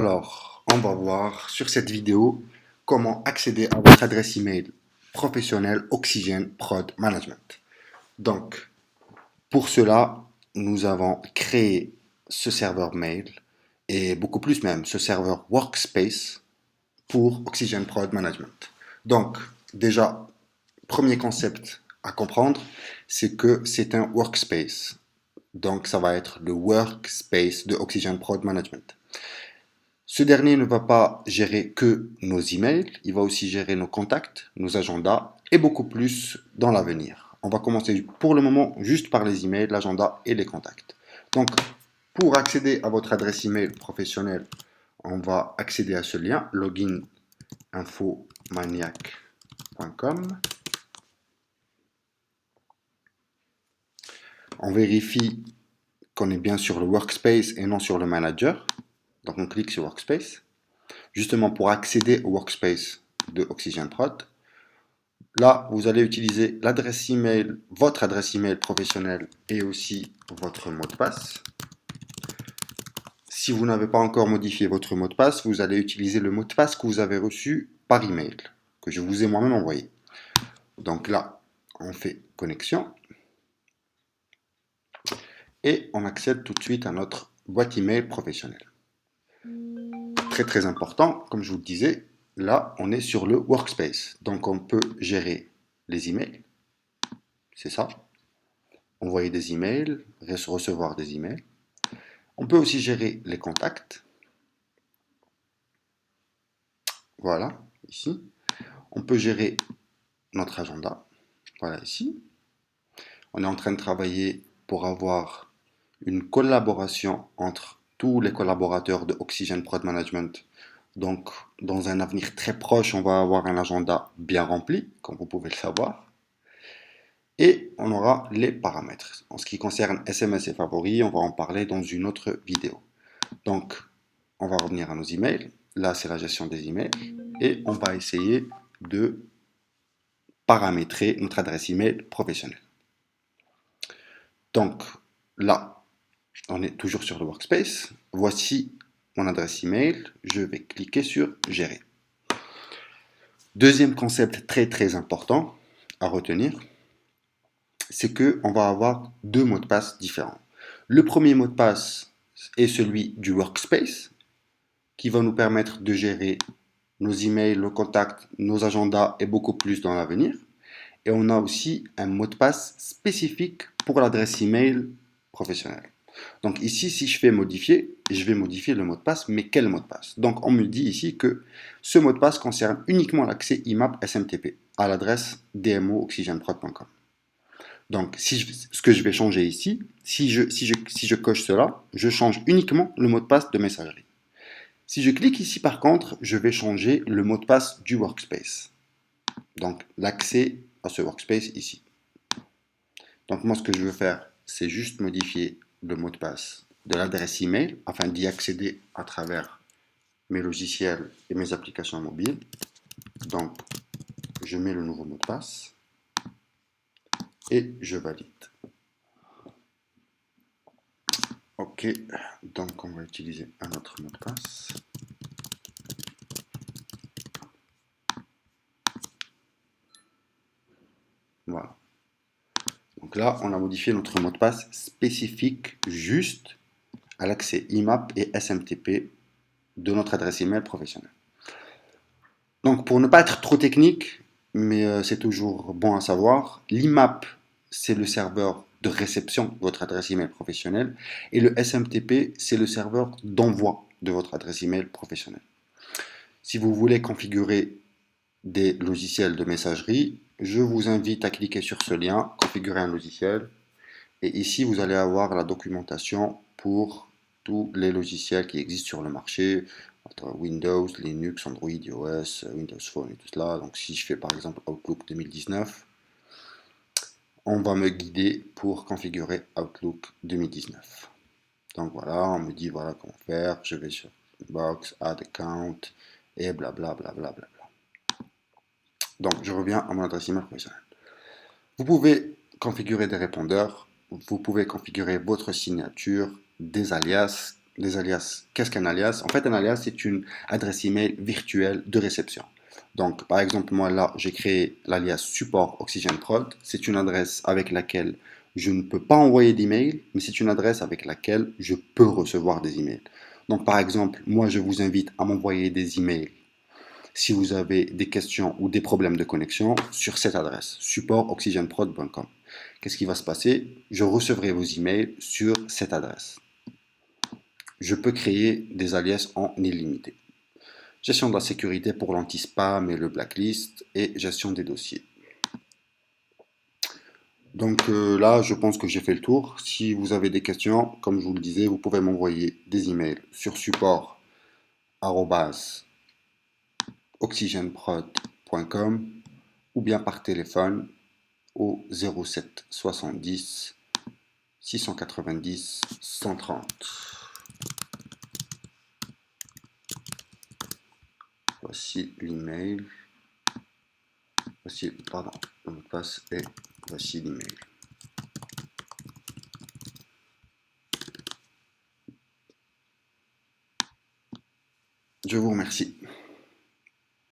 Alors, on va voir sur cette vidéo comment accéder à votre adresse email professionnelle Oxygène Prod Management. Donc, pour cela, nous avons créé ce serveur mail et beaucoup plus même, ce serveur Workspace pour Oxygène Prod Management. Donc, déjà, premier concept à comprendre, c'est que c'est un workspace. Donc, ça va être le workspace de Oxygène Prod Management. Ce dernier ne va pas gérer que nos emails, il va aussi gérer nos contacts, nos agendas et beaucoup plus dans l'avenir. On va commencer pour le moment juste par les emails, l'agenda et les contacts. Donc, pour accéder à votre adresse email professionnelle, on va accéder à ce lien logininfomaniac.com. On vérifie qu'on est bien sur le workspace et non sur le manager. Donc, on clique sur workspace. Justement pour accéder au workspace de Oxygène Prod. Là, vous allez utiliser l'adresse email, votre adresse email professionnelle et aussi votre mot de passe. Si vous n'avez pas encore modifié votre mot de passe, vous allez utiliser le mot de passe que vous avez reçu par email, que je vous ai moi-même envoyé. Donc là, on fait connexion et on accède tout de suite à notre boîte email professionnelle. Très très important, comme je vous le disais, là, on est sur le workspace. Donc, on peut gérer les emails. C'est ça. Envoyer des emails, recevoir des emails. On peut aussi gérer les contacts. Voilà, ici. On peut gérer notre agenda. Voilà, ici. On est en train de travailler pour avoir une collaboration entre tous les collaborateurs de Oxygène Prod Management. Donc, dans un avenir très proche, on va avoir un agenda bien rempli, comme vous pouvez le savoir. Et on aura les paramètres. En ce qui concerne SMS et favoris, on va en parler dans une autre vidéo. Donc, on va revenir à nos emails. Là, c'est la gestion des emails. Et on va essayer de paramétrer notre adresse email professionnelle. Donc, là, on est toujours sur le workspace. Voici mon adresse email. Je vais cliquer sur Gérer. Deuxième concept très très important à retenir, c'est qu'on va avoir deux mots de passe différents. Le premier mot de passe est celui du workspace, qui va nous permettre de gérer nos emails, nos contacts, nos agendas et beaucoup plus dans l'avenir. Et on a aussi un mot de passe spécifique pour l'adresse email professionnelle. Donc ici, si je fais modifier, je vais modifier le mot de passe, mais quel mot de passe? Donc on me dit ici que ce mot de passe concerne uniquement l'accès IMAP SMTP à l'adresse dmo-oxygenprod.com. Donc ce que je vais changer ici, si je coche cela, je change uniquement le mot de passe de messagerie. Si je clique ici par contre, je vais changer le mot de passe du workspace. Donc l'accès à ce workspace ici. Donc moi ce que je veux faire, c'est juste modifier le mot de passe de l'adresse email afin d'y accéder à travers mes logiciels et mes applications mobiles. Donc je mets le nouveau mot de passe et je valide. Ok, donc on va utiliser un autre mot de passe. Voilà. Donc là, on a modifié notre mot de passe spécifique juste à l'accès IMAP et SMTP de notre adresse email professionnelle. Donc pour ne pas être trop technique, mais c'est toujours bon à savoir, l'IMAP, c'est le serveur de réception de votre adresse email professionnelle et le SMTP, c'est le serveur d'envoi de votre adresse email professionnelle. Si vous voulez configurer des logiciels de messagerie, je vous invite à cliquer sur ce lien, configurer un logiciel. Et ici, vous allez avoir la documentation pour tous les logiciels qui existent sur le marché, Windows, Linux, Android, iOS, Windows Phone et tout cela. Donc si je fais par exemple Outlook 2019, on va me guider pour configurer Outlook 2019. Donc voilà, on me dit voilà comment faire, je vais sur Box, Add Account et blablabla. Bla bla bla. Donc je reviens à mon adresse email professionnelle. Vous pouvez configurer des répondeurs, vous pouvez configurer votre signature, des alias, des alias. Qu'est-ce qu'un alias? En fait, un alias, c'est une adresse email virtuelle de réception. Donc, par exemple, moi là, j'ai créé l'alias support Oxygen Prod. C'est une adresse avec laquelle je ne peux pas envoyer d'email, mais c'est une adresse avec laquelle je peux recevoir des emails. Donc, par exemple, moi, je vous invite à m'envoyer des emails si vous avez des questions ou des problèmes de connexion sur cette adresse, supportoxygenprod.com. Qu'est-ce qui va se passer? Je recevrai vos emails sur cette adresse. Je peux créer des alias en illimité. Gestion de la sécurité pour l'anti-spam et le blacklist et gestion des dossiers. Donc là, je pense que j'ai fait le tour. Si vous avez des questions, comme je vous le disais, vous pouvez m'envoyer des emails sur support@oxygenprod.com ou bien par téléphone au 07 70 690 130. Voici l'email. Voici, pardon, le mot de passe et voici l'email. Je vous remercie.